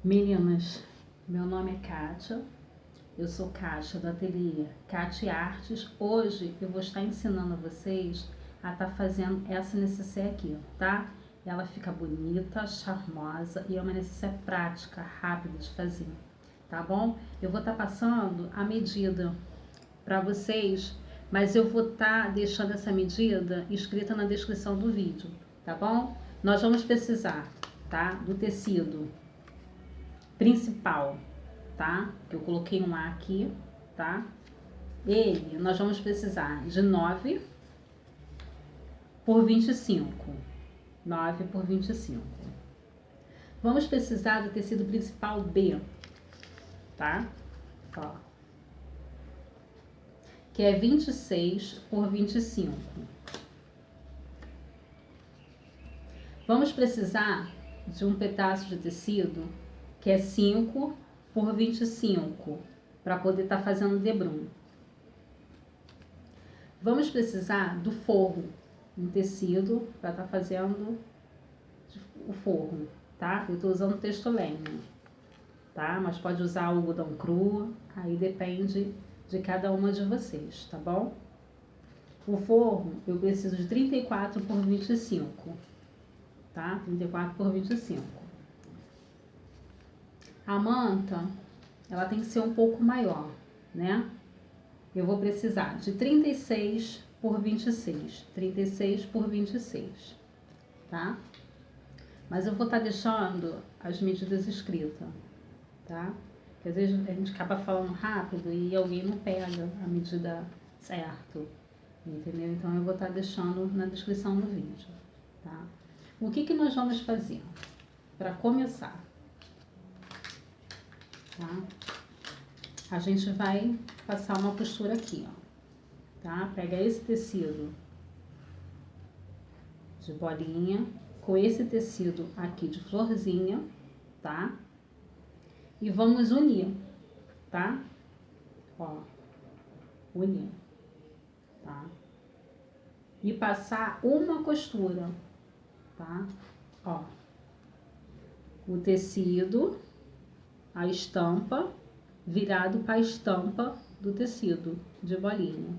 Meninas, meu nome é Kátia, eu sou Kátia do ateliê Kátia Artes. Hoje eu vou estar ensinando a vocês a estar fazendo essa necessaire aqui, tá? Ela fica bonita, charmosa e é uma necessaire prática, rápida de fazer, tá bom? Eu vou estar passando a medida para vocês, mas eu vou estar deixando essa medida escrita na descrição do vídeo, tá bom? Nós vamos precisar, tá, do tecido principal, tá? Eu coloquei um A aqui, tá? Ele, nós vamos precisar de 9 por 25. 9 por 25. Vamos precisar do tecido principal B, tá? Ó. Que é 26 por 25. Vamos precisar de um pedaço de tecido que é 5 por 25, para poder estar fazendo debrum. Vamos precisar do forro, um tecido para estar fazendo o forro, tá? Eu estou usando textolene, tá? Mas pode usar algodão cru, aí depende de cada uma de vocês, tá bom? O forro eu preciso de 34 por 25, tá? 34 por 25. A manta, ela tem que ser um pouco maior, né? Eu vou precisar de 36 por 26. 36 por 26, tá? Mas eu vou estar deixando as medidas escritas, tá? Porque às vezes a gente acaba falando rápido e alguém não pega a medida certo, entendeu? Então eu vou estar deixando na descrição do vídeo, tá? O que nós vamos fazer? Para começar, tá? A gente vai passar uma costura aqui, ó, tá? Pega esse tecido de bolinha com esse tecido aqui de florzinha, tá? E vamos unir, tá? Ó, unir, tá? E passar uma costura, tá? Ó, o tecido, a estampa, virado para a estampa do tecido de bolinha.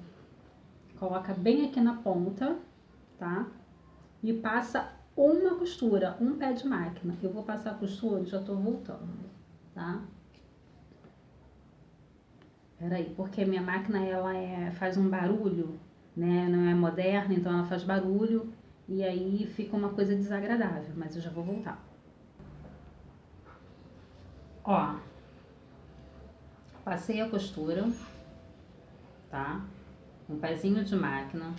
Coloca bem aqui na ponta, tá? E passa uma costura, um pé de máquina. Eu vou passar a costura e já tô voltando, tá? Peraí, porque minha máquina, ela faz um barulho, né? Não é moderna, então ela faz barulho e aí fica uma coisa desagradável, mas eu já vou voltar. Ó, passei a costura, tá? Um pezinho de máquina,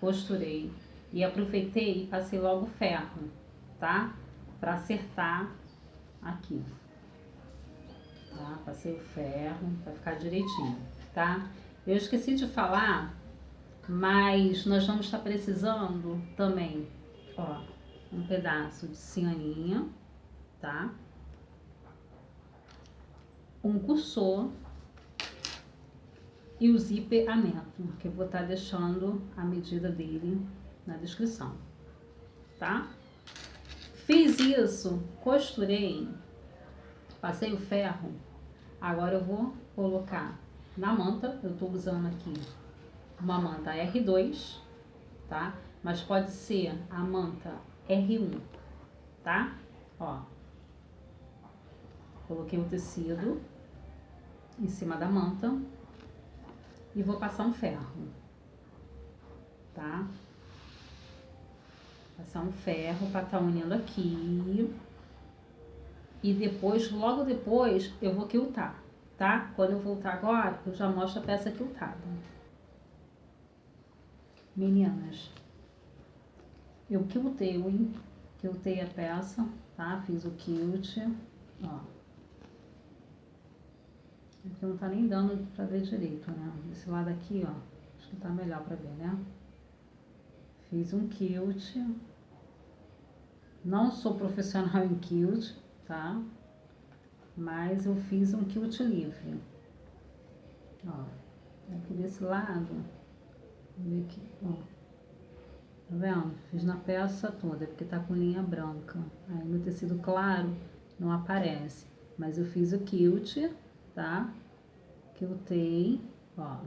costurei e aproveitei e passei logo o ferro, tá? Pra acertar aqui, tá? Passei o ferro pra ficar direitinho, tá? Eu esqueci de falar, mas nós vamos estar precisando também, ó, um pedaço de cianinha, tá? Um cursor e o zipeamento, que eu vou estar deixando a medida dele na descrição, tá? Fiz isso, costurei, passei o ferro, agora eu vou colocar na manta. Eu tô usando aqui uma manta R2, tá? Mas pode ser a manta R1, tá? Ó, coloquei o tecido em cima da manta e vou passar um ferro, tá? Passar um ferro para estar unindo aqui. E depois, logo depois, eu vou quiltar, tá? Quando eu voltar agora, eu já mostro a peça quiltada. Meninas, eu quiltei a peça, tá? Fiz o quilt, ó. Aqui não tá nem dando pra ver direito, né? Esse lado aqui, ó, acho que tá melhor pra ver, né? Fiz um quilt. Não sou profissional em quilt, tá? Mas eu fiz um quilt livre. Ó, aqui desse lado, aqui, ó. Tá vendo? Fiz na peça toda, porque tá com linha branca. Aí no tecido claro não aparece. mas eu fiz o quilt, tá? Quiltei, ó,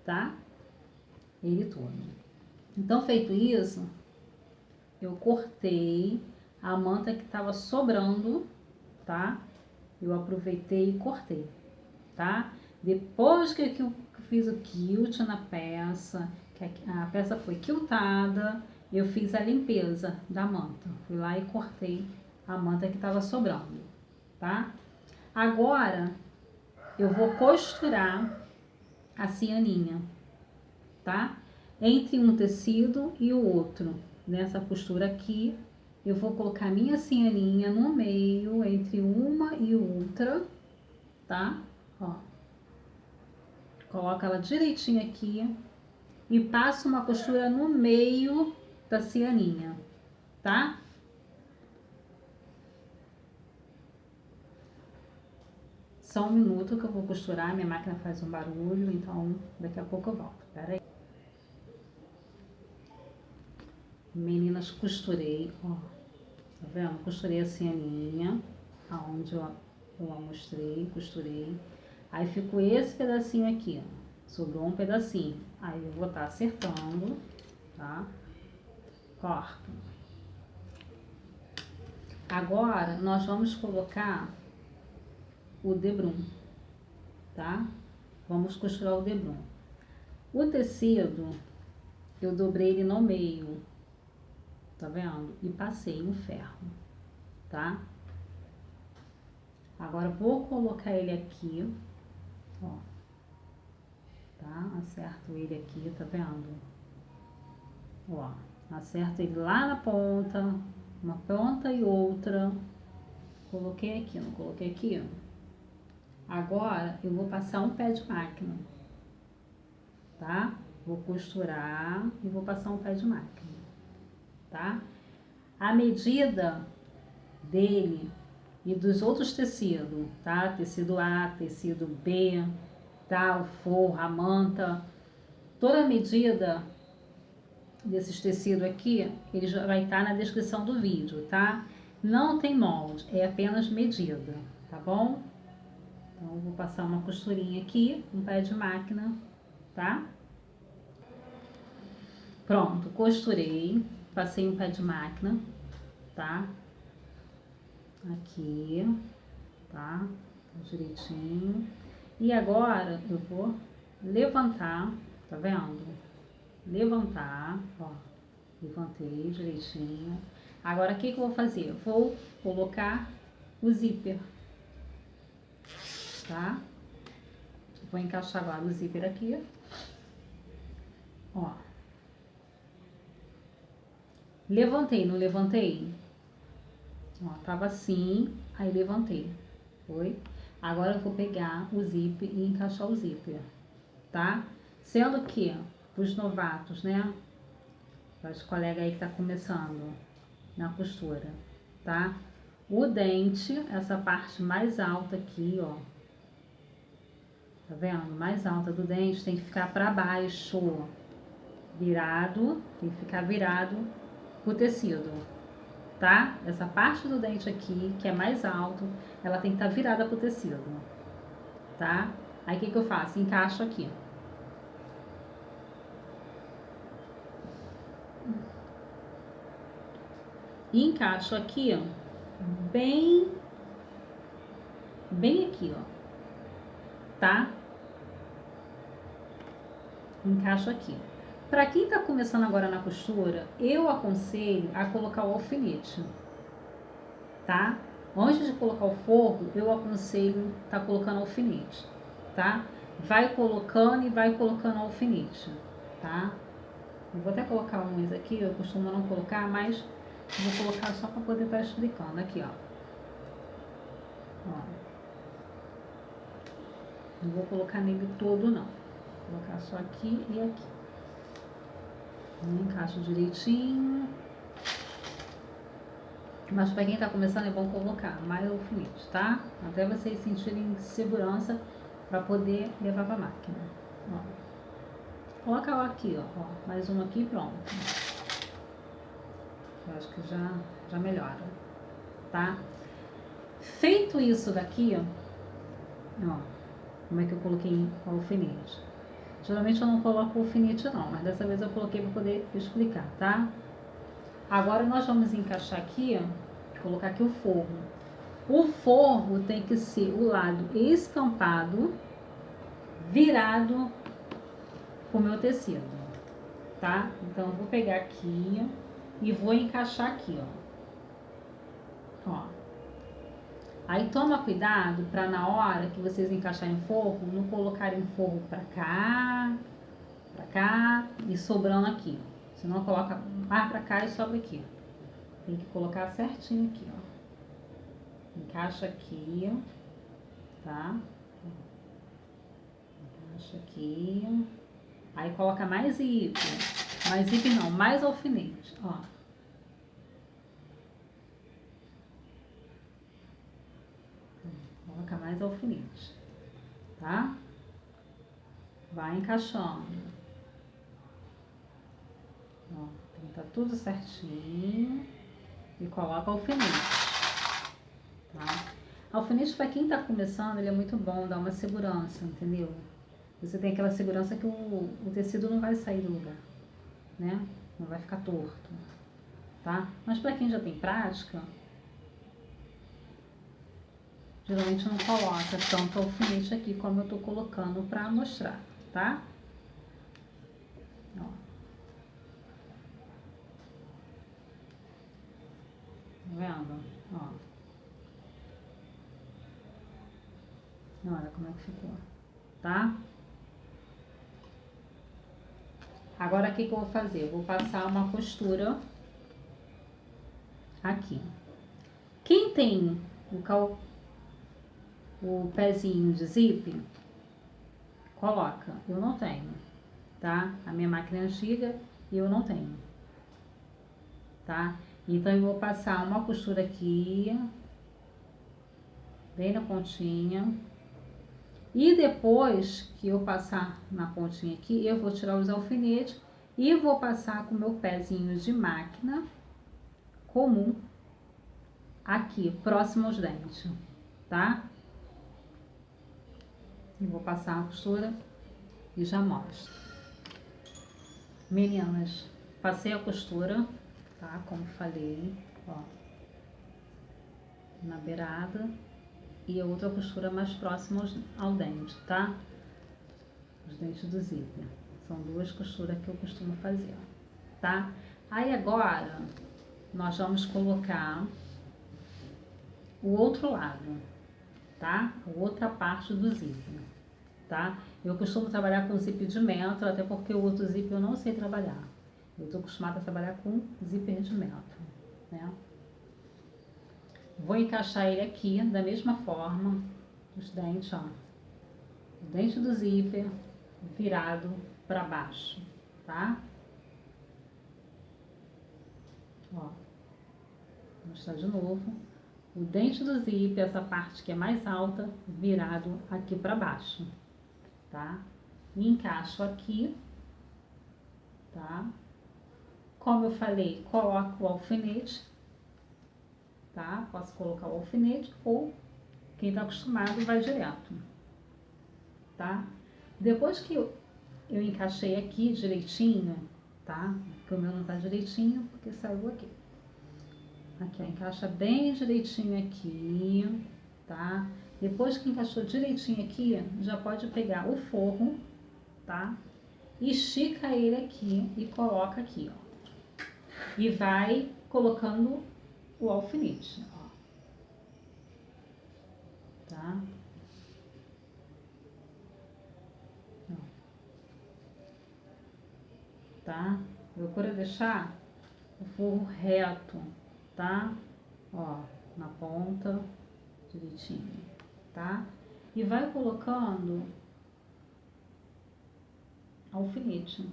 tá? Ele todo. Então, feito isso, eu cortei a manta que tava sobrando, tá? Eu aproveitei e cortei, tá? Depois que eu fiz o quilt na peça, que a peça foi quiltada, eu fiz a limpeza da manta. Fui lá e cortei a manta que estava sobrando, tá? Agora, eu vou costurar a cianinha, tá? Entre um tecido e o outro. Nessa costura aqui, eu vou colocar minha cianinha no meio, entre uma e outra, tá? Ó. Coloca ela direitinho aqui e passo uma costura no meio da cianinha, tá? Só um minuto que eu vou costurar, minha máquina faz um barulho, então daqui a pouco eu volto. Pera aí. Meninas, costurei, ó. Tá vendo? Costurei a cianinha, aonde eu mostrei, costurei. Aí ficou esse pedacinho aqui, ó. Sobrou um pedacinho. Aí eu vou estar acertando, tá? Corto. Agora, nós vamos colocar o debrum, tá? Vamos costurar o debrum. O tecido, eu dobrei ele no meio, tá vendo? E passei no ferro, tá? Agora, vou colocar ele aqui, ó. Tá? Acerto ele aqui, tá vendo? Ó, acerto ele lá na ponta, uma ponta e outra. Coloquei aqui, não coloquei aqui? Agora, eu vou passar um pé de máquina, tá? Vou costurar e vou passar um pé de máquina, tá? A medida dele e dos outros tecidos, tá? Tecido A, tecido B, tá? O forro, a manta, toda a medida desses tecidos aqui, ele já vai estar na descrição do vídeo, tá? Não tem molde, é apenas medida, tá bom? Então, eu vou passar uma costurinha aqui, um pé de máquina, tá? Pronto, costurei, passei um pé de máquina, tá? Aqui, tá? Direitinho. E agora, eu vou levantar, tá vendo? Levantar, ó. Levantei direitinho. Agora, o que eu vou fazer? Vou colocar o zíper, tá? Vou encaixar agora o zíper aqui. Ó. Levantei, não levantei? Ó, tava assim, aí levantei. Foi? Agora eu vou pegar o zíper e encaixar o zíper, tá? Sendo que, os novatos, né? Os colegas aí que tá começando na costura, tá? O dente, essa parte mais alta aqui, ó. Tá vendo? Mais alta do dente tem que ficar pra baixo, virado, tem que ficar virado pro tecido, tá? Essa parte do dente aqui, que é mais alto, ela tem que estar virada pro tecido, tá? Aí o que eu faço? Encaixo aqui. E encaixo aqui, ó, bem aqui, ó, tá? Encaixo aqui. Para quem tá começando agora na costura, eu aconselho a colocar o alfinete, tá? Antes de colocar o forro, eu aconselho tá colocando alfinete, tá? Vai colocando e vai colocando alfinete, tá? Eu vou até colocar uns aqui, eu costumo não colocar, mas vou colocar só para poder estar explicando aqui, ó. Ó. Não vou colocar nele todo, não. Vou colocar só aqui e aqui. Encaixo direitinho. Mas para quem tá começando é bom colocar mais alfinete, tá? Até vocês sentirem segurança para poder levar para a máquina. Ó. Coloca ó aqui, ó. Mais um aqui, pronto. Eu acho que já melhora, tá? Feito isso daqui, ó, como é que eu coloquei o alfinete? Geralmente eu não coloco o alfinete não, mas dessa vez eu coloquei para poder explicar, tá? Agora nós vamos encaixar aqui, ó, colocar aqui o forro. O forro tem que ser o lado estampado, virado pro meu tecido, tá? Então eu vou pegar aqui e vou encaixar aqui, ó. Aí toma cuidado para na hora que vocês encaixarem forro, não colocarem forro pra cá e sobrando aqui. Senão coloca mais pra cá e sobra aqui. Tem que colocar certinho aqui, ó. Encaixa aqui, tá? Encaixa aqui. Aí coloca mais zíper não, mais alfinete, ó. Coloca mais alfinete, tá? Vai encaixando. Ó, tem que tá tudo certinho. E coloca alfinete, tá? Alfinete, para quem tá começando, ele é muito bom, dá uma segurança, entendeu? Você tem aquela segurança que o tecido não vai sair do lugar, né? Não vai ficar torto, tá? Mas para quem já tem prática, geralmente não coloca tanto alfinete aqui como eu tô colocando para mostrar, tá? Ó. Tá vendo? Ó. Olha como é que ficou, tá? Agora o que eu vou fazer? Eu vou passar uma costura aqui. Quem tem o pezinho de zíper, coloca. Eu não tenho, tá? A minha máquina é antiga e eu não tenho, tá? Então eu vou passar uma costura aqui, bem na pontinha. E depois que eu passar na pontinha aqui, eu vou tirar os alfinetes e vou passar com o meu pezinho de máquina comum aqui, próximo aos dentes, tá? Eu vou passar a costura e já mostro. Meninas, passei a costura, tá? Como falei, ó, na beirada e a outra costura mais próxima ao dente, tá? Os dentes do zíper. São duas costuras que eu costumo fazer, tá? Aí agora nós vamos colocar o outro lado, tá? A outra parte do zíper, tá? Eu costumo trabalhar com zíper de metro, até porque o outro zíper eu não sei trabalhar. Eu tô acostumada a trabalhar com zíper de metro, né? Vou encaixar ele aqui da mesma forma, os dentes, ó. O dente do zíper virado para baixo, tá? Ó, vou mostrar de novo. O dente do zíper, essa parte que é mais alta, virado aqui para baixo, tá? E encaixo aqui, tá? Como eu falei, coloco o alfinete, tá? Posso colocar o alfinete ou quem tá acostumado vai direto, tá? Depois que eu encaixei aqui direitinho, tá? Porque o meu não tá direitinho, porque saiu aqui. Aqui, ó, encaixa bem direitinho aqui, tá? Depois que encaixou direitinho aqui, já pode pegar o forro, tá? Estica ele aqui e coloca aqui, ó. E vai colocando o alfinete, ó. Tá? Ó. Tá? Procura deixar o forro reto, tá? Ó, na ponta, direitinho, tá? E vai colocando alfinete,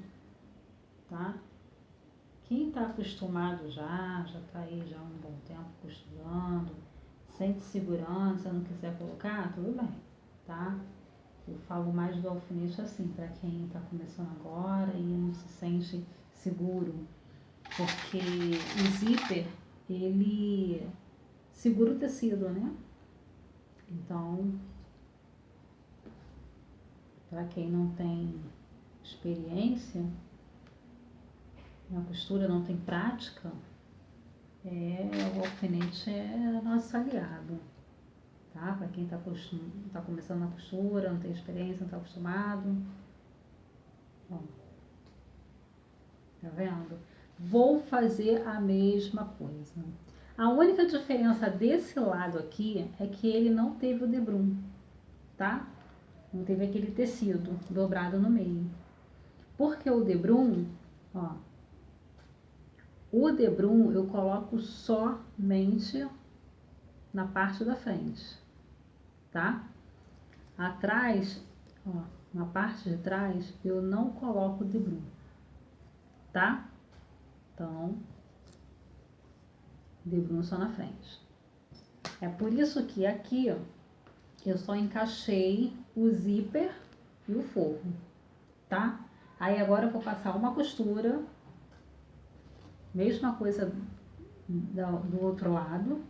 tá? Quem tá acostumado já tá aí já há um bom tempo costurando, sente segurança, não quiser colocar, tudo bem, tá? Eu falo mais do alfinete assim, para quem tá começando agora e não se sente seguro, porque o zíper, ele segura o tecido, né? Então, para quem não tem experiência na costura, não tem prática, o alfinete é nosso aliado, tá? Para quem tá começando na costura, não tem experiência, não está acostumado. Bom, tá vendo? Vou fazer a mesma coisa. A única diferença desse lado aqui é que ele não teve o debrum, tá? Não teve aquele tecido dobrado no meio. Porque o debrum, ó, o debrum eu coloco somente na parte da frente, tá? Atrás, ó, na parte de trás, eu não coloco debrum, tá? Então, debrum só na frente. É por isso que aqui, ó, eu só encaixei o zíper e o forro, tá? Aí agora eu vou passar uma costura, mesma coisa do outro lado,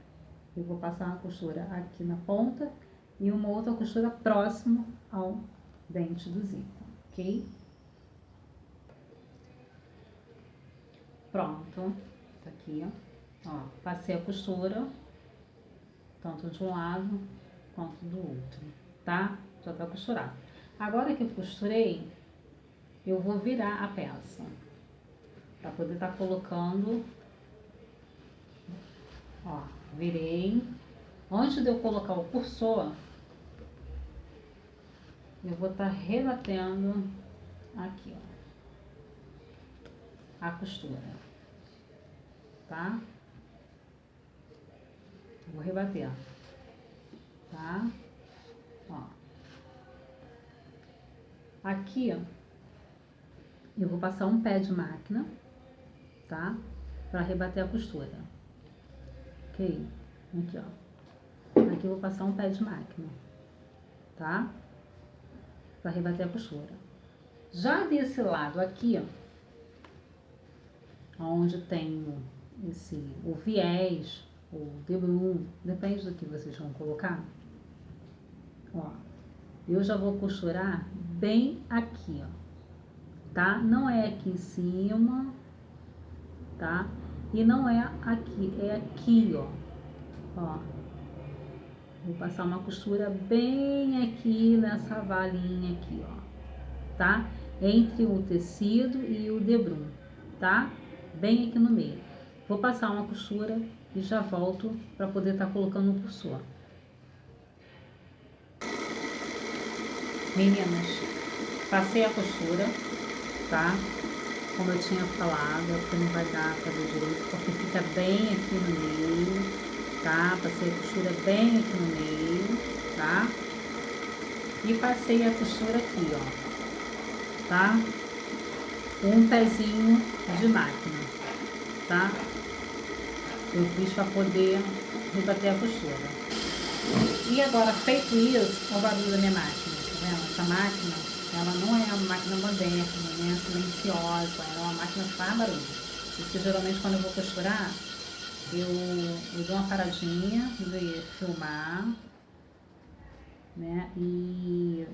eu vou passar uma costura aqui na ponta e uma outra costura próximo ao dente do zíper, ok? Pronto, tá aqui, ó, passei a costura, tanto de um lado quanto do outro, tá? Já tá costurado. Agora que eu costurei, eu vou virar a peça, para poder estar colocando, ó, virei. Antes de eu colocar o cursor, eu vou estar rebatendo aqui, ó, a costura, tá? Vou rebater, tá? Ó. Aqui, ó, eu vou passar um pé de máquina, tá? Para rebater a costura. Ok? Aqui, ó. Aqui eu vou passar um pé de máquina, tá? Para rebater a costura. Já desse lado aqui, ó, onde tem o viés, o debrum, depende do que vocês vão colocar, ó, eu já vou costurar bem aqui, ó, tá? Não é aqui em cima, tá? E não é aqui, é aqui, ó. Vou passar uma costura bem aqui nessa valinha aqui, ó, tá? Entre o tecido e o debrum, tá? Bem aqui no meio. Vou passar uma costura e já volto para poder estar colocando o cursor. Meninas, passei a costura, tá? Como eu tinha falado, porque não vai dar para fazer direito, porque fica bem aqui no meio, tá? Passei a costura bem aqui no meio, tá? E passei a costura aqui, ó, tá? Um pezinho de máquina, tá? Eu fiz para poder rebater a costura. E agora, feito isso, olha o barulho da minha máquina, tá vendo? Essa máquina, ela não é uma máquina moderna, né? Silenciosa, ela é uma máquina que faz barulho. Porque geralmente quando eu vou costurar, eu dou uma paradinha de filmar, né? E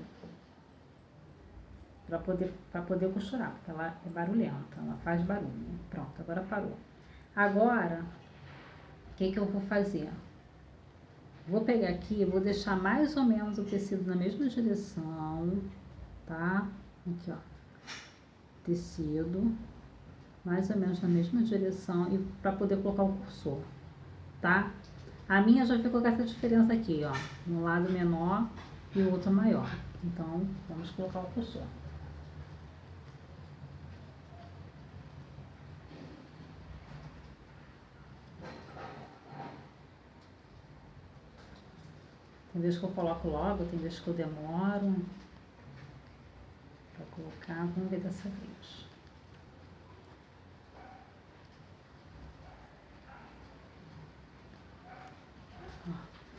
para poder costurar, porque ela é barulhenta, ela faz barulho. Pronto, agora parou. Agora, o que eu vou fazer? Vou pegar aqui, vou deixar mais ou menos o tecido na mesma direção, tá? Aqui, ó, tecido, mais ou menos na mesma direção, e para poder colocar o cursor, tá? A minha já ficou com essa diferença aqui, ó, um lado menor e o outro maior. Então, vamos colocar o cursor. Tem vezes que eu coloco logo, tem vezes que eu demoro para colocar. Vamos ver dessa vez.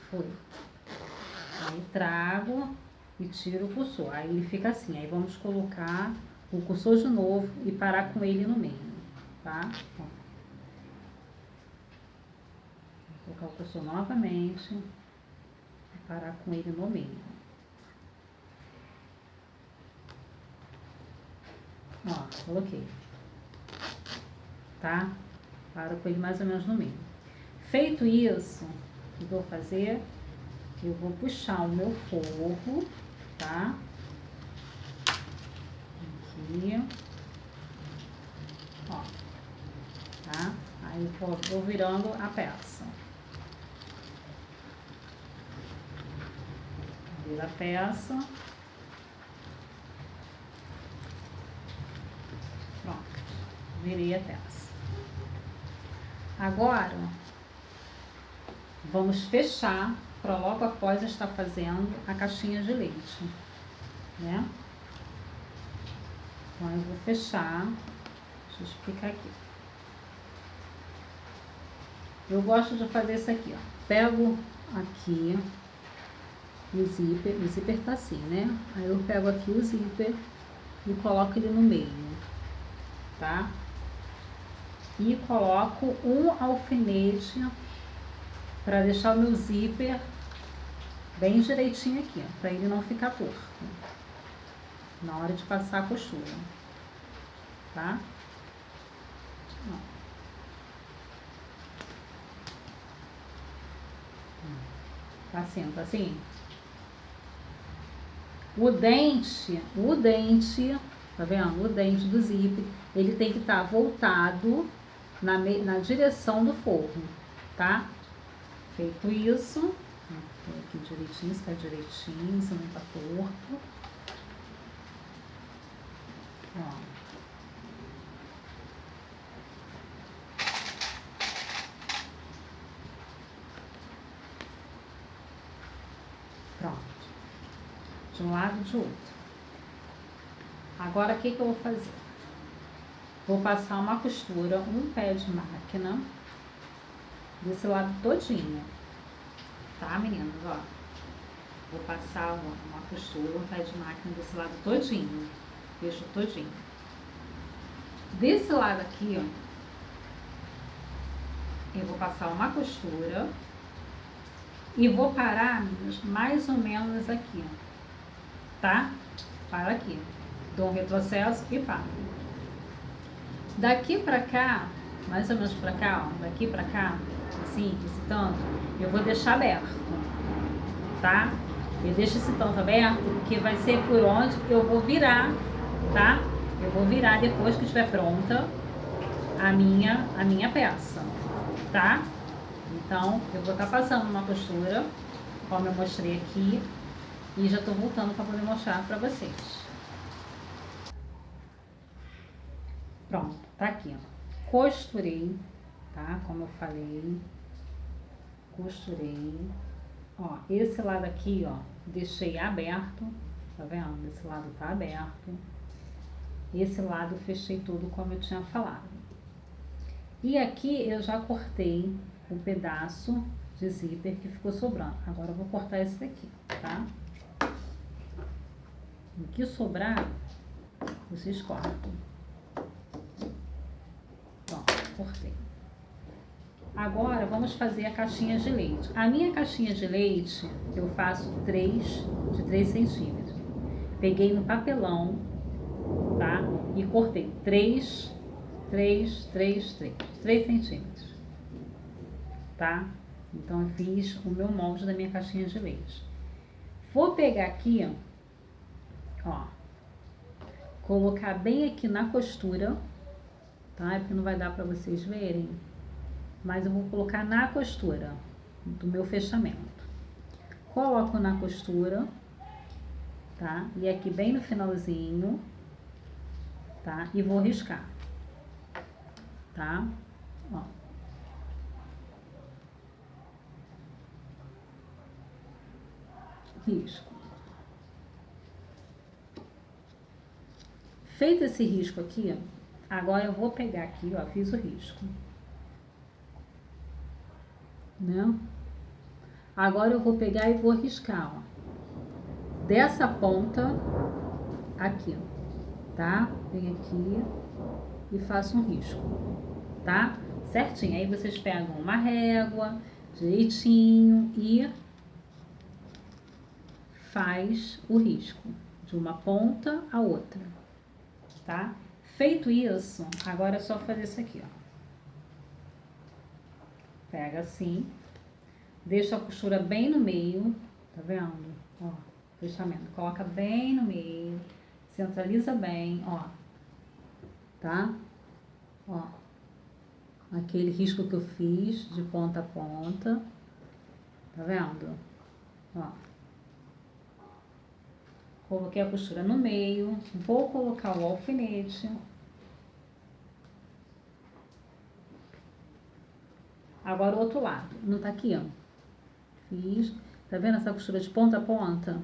Foi. Aí trago e tiro o cursor. Aí ele fica assim. Aí vamos colocar o cursor de novo e parar com ele no meio, tá? Ó. Vou colocar o cursor novamente. parar com ele no meio. Ó, coloquei. Tá? Paro com ele mais ou menos no meio. Feito isso, o que eu vou fazer? Eu vou puxar o meu forro, tá? Aqui. Ó. Tá? Aí eu vou virando a peça. Vira a peça. Pronto. Virei a peça. Agora, vamos fechar para logo após estar fazendo a caixinha de leite, né? Então, eu vou fechar. Deixa eu explicar aqui. Eu gosto de fazer isso aqui, ó. Pego aqui o zíper tá assim, né? Aí eu pego aqui o zíper e coloco ele no meio, tá? E coloco um alfinete para deixar o meu zíper bem direitinho aqui, ó, para ele não ficar torto na hora de passar a costura, tá? Ó. Tá assim, tá assim? O dente, tá vendo? O dente do zíper, ele tem que estar voltado na direção do forro, tá? Feito isso, vou aqui direitinho, se tá direitinho, se não tá torto. Ó. Pronto. De um lado e de outro. Agora, o que eu vou fazer? Vou passar uma costura, um pé de máquina, desse lado todinho. Tá, meninas? Ó. Vou passar uma costura, um pé de máquina desse lado todinho. Fecho todinho. Desse lado aqui, ó, eu vou passar uma costura e vou parar mais ou menos aqui, ó. Tá? Para aqui. Dou um retrocesso e paro. Daqui pra cá, mais ou menos pra cá, ó, daqui pra cá, assim, esse tanto, eu vou deixar aberto, tá? Eu deixo esse tanto aberto porque vai ser por onde eu vou virar, tá? Eu vou virar depois que estiver pronta a minha peça, tá? Então, eu vou estar passando uma costura, como eu mostrei aqui, e já tô voltando para poder mostrar para vocês. Pronto, tá aqui, ó. Costurei, tá? Como eu falei, costurei. Ó, esse lado aqui, ó, deixei aberto, tá vendo? Esse lado tá aberto. Esse lado eu fechei tudo como eu tinha falado. E aqui eu já cortei o pedaço de zíper que ficou sobrando. Agora eu vou cortar esse daqui, tá? O que sobrar, vocês cortam. Pronto, cortei. Agora vamos fazer a caixinha de leite. A minha caixinha de leite eu faço de 3 centímetros. Peguei no papelão, tá? E cortei 3 centímetros, tá? Então eu fiz o meu molde da minha caixinha de leite. Vou pegar aqui, ó, colocar bem aqui na costura, tá? É porque não vai dar pra vocês verem, mas eu vou colocar na costura do meu fechamento. Coloco na costura, tá? E aqui bem no finalzinho, tá? E vou riscar, tá? Ó. Risco. Feito esse risco aqui, agora eu vou pegar aqui, ó, fiz o risco, né? Agora eu vou pegar e vou riscar, ó, dessa ponta aqui, tá? Venho aqui e faço um risco, tá? Certinho. Aí vocês pegam uma régua direitinho e faz o risco de uma ponta a outra, tá? Feito isso, agora é só fazer isso aqui, ó. Pega assim, deixa a costura bem no meio, tá vendo? Ó, fechamento, coloca bem no meio, centraliza bem, ó, tá? Ó, aquele risco que eu fiz de ponta a ponta, tá vendo? Ó, coloquei a costura no meio, vou colocar o alfinete. Agora o outro lado, não tá aqui, ó. Fiz, tá vendo essa costura de ponta a ponta?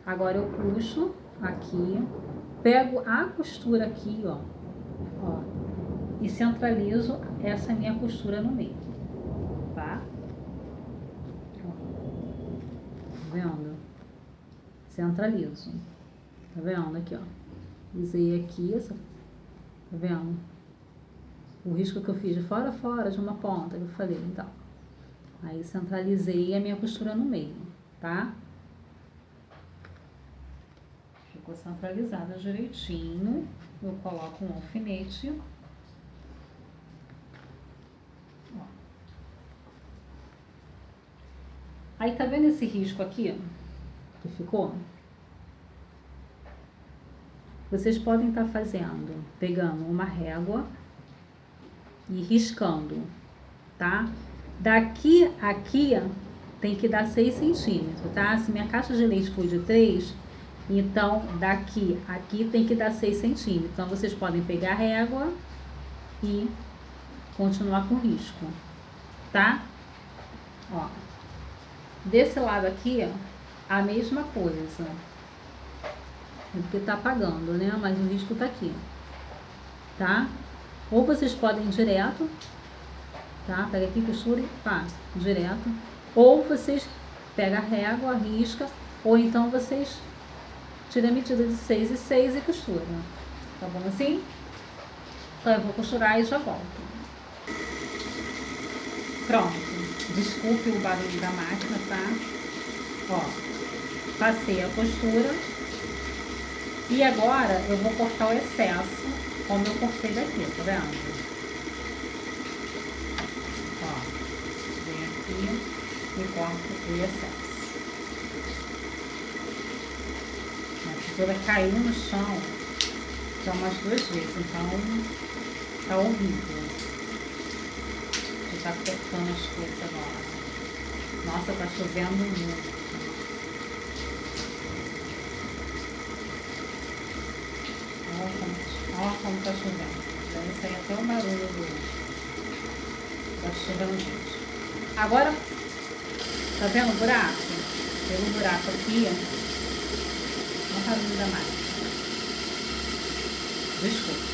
Agora eu puxo aqui, pego a costura aqui, ó, e centralizo essa minha costura no meio, tá? Ó, tá vendo? Centralizo, tá vendo? Aqui, ó. Usei aqui, essa, tá vendo? O risco que eu fiz de fora a fora de uma ponta, que eu falei, então. Aí centralizei a minha costura no meio, tá? Ficou centralizada direitinho. Eu coloco um alfinete. Ó. Aí tá vendo esse risco aqui, que ficou? Vocês podem estar fazendo, pegando uma régua e riscando, tá? Daqui a aqui tem que dar 6 centímetros, tá? Se minha caixa de leite for de 3, então daqui a aqui tem que dar 6 centímetros. Então vocês podem pegar a régua e continuar com risco, tá? Ó, desse lado aqui, ó, a mesma coisa. Porque tá apagando, né? Mas o risco tá aqui, tá? Ou vocês podem ir direto, tá? Pega aqui, costura e pá, direto. Ou vocês pegam a régua, risca, ou então vocês tiram a medida de 6 e 6 e costura. Tá bom assim? Então eu vou costurar e já volto. Pronto. Desculpe o barulho da máquina, tá? Ó, passei a costura. E agora eu vou cortar o excesso, como eu cortei daqui, tá vendo? Ó, vem aqui e corto o excesso. A tesoura caiu no chão já umas 2 vezes, então tá horrível. Vou tá cortando as coisas agora. Nossa, tá chovendo muito. Olha como tá chovendo. Deve sair até o barulho da chuva no vídeo. Agora, tá vendo o buraco? Pelo buraco aqui, olha o barulho da máquina. Desculpa.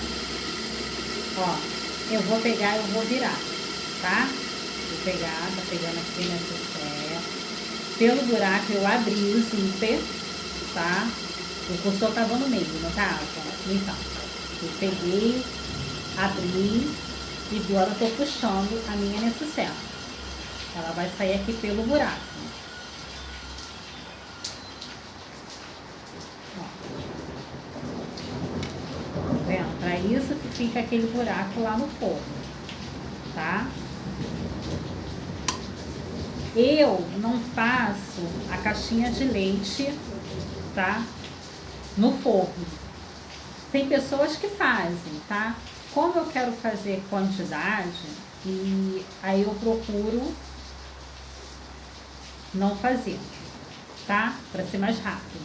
Ó, eu vou pegar e eu vou virar, tá? Vou pegar, tá pegando aqui nessa pé. Pelo buraco eu abri o zíper, tá? O cursor tava no meio, não tava? Então, eu peguei, abri e agora eu tô puxando a minha necessaire. Ela vai sair aqui pelo buraco. Ó. Tá vendo? Pra isso que fica aquele buraco lá no forno, tá? Eu não faço a caixinha de leite, tá? No forno. Tem pessoas que fazem, tá? Como eu quero fazer quantidade, e aí eu procuro não fazer, tá? Pra ser mais rápido.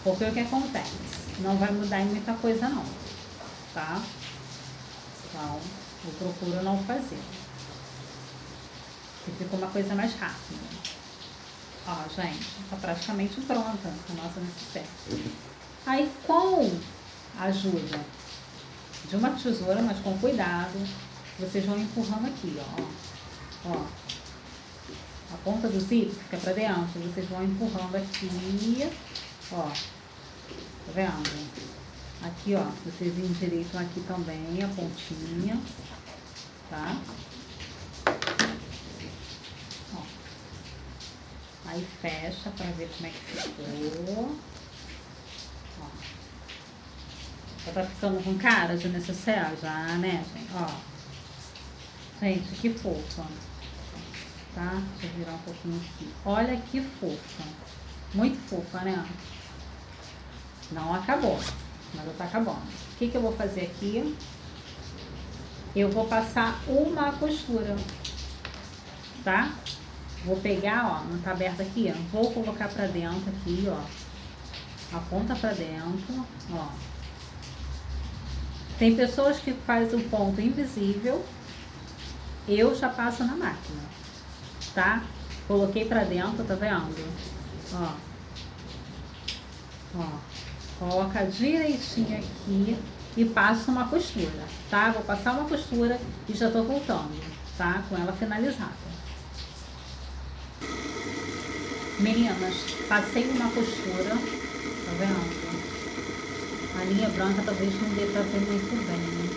Porque o que acontece? Não vai mudar em muita coisa não, tá? Então, eu procuro não fazer. Que fica uma coisa mais rápida. Ó, gente, tá praticamente pronta a nossa necessaire. Aí, com a ajuda de uma tesoura, mas com cuidado, vocês vão empurrando aqui, ó. Ó. A ponta do zíper fica pra dentro, vocês vão empurrando aqui, ó. Tá vendo? Aqui, ó, vocês endireitam aqui também a pontinha, tá? Ó. Aí fecha pra ver como é que ficou. Ó. Já tá ficando com cara de necessaire já, né, gente? Ó. Gente, que fofa. Tá? Deixa eu virar um pouquinho aqui. Olha que fofa. Muito fofa, né? Não acabou, mas já tá acabando. O que eu vou fazer aqui? Eu vou passar uma costura, tá? Vou pegar, ó, não tá aberto aqui, ó. Vou colocar pra dentro aqui, ó. Aponta pra dentro, ó. Tem pessoas que fazem o ponto invisível. Eu já passo na máquina, tá? Coloquei pra dentro, tá vendo? Ó. Ó. Coloca direitinho aqui e passo uma costura, tá? Vou passar uma costura e já tô voltando, tá? Com ela finalizada. Meninas, passei uma costura, tá vendo? A linha branca talvez não dê pra ver muito bem, né?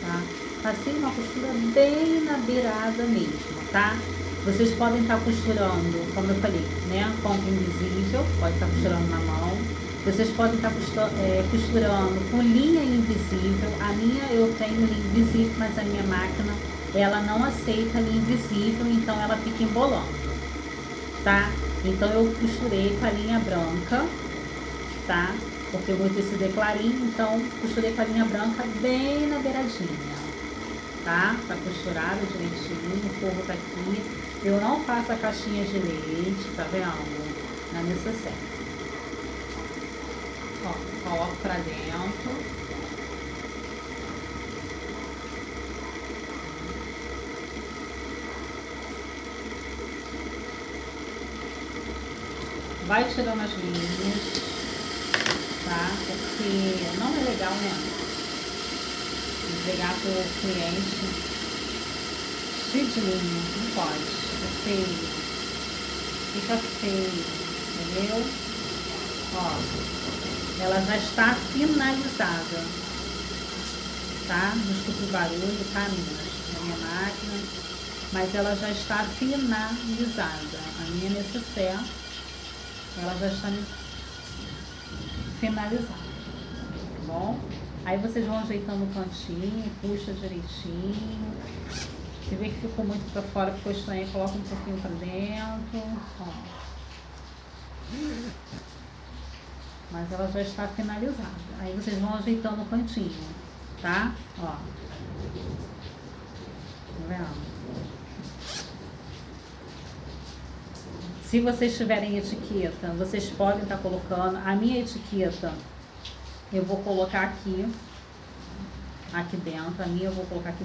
Tá? Passei uma costura bem na beirada mesmo, tá? Vocês podem estar costurando, como eu falei, né? Ponto invisível, pode estar costurando na mão. Vocês podem estar costurando com linha invisível. A minha eu tenho linha invisível, mas a minha máquina, ela não aceita linha invisível, então ela fica embolando, tá? Então eu costurei com a linha branca, tá? Porque muito esse declarinho, então costurei com a linha branca bem na beiradinha, tá? Tá costurado direitinho, o forro tá aqui. Eu não faço a caixinha de leite, tá vendo? Na necessaire. Ó, coloco pra dentro. Vai tirando as linhas, tá? Porque não é legal, né? Entregar pro cliente cheio de linha, não pode. É feio. Fica feio, entendeu? Ó. Ela já está finalizada, tá? Desculpa o barulho, tá, meninas? Na minha máquina. Mas ela já está finalizada. A minha necessaire, ela já está finalizada, tá bom? Aí vocês vão ajeitando o cantinho, puxa direitinho. Se vê que ficou muito pra fora, ficou estranho, coloca um pouquinho pra dentro, ó. Mas ela já está finalizada. Aí vocês vão ajeitando o cantinho, tá? Ó. Tá vendo? Se vocês tiverem etiqueta, vocês podem estar colocando. A minha etiqueta, eu vou colocar aqui dentro. A minha eu vou colocar aqui dentro.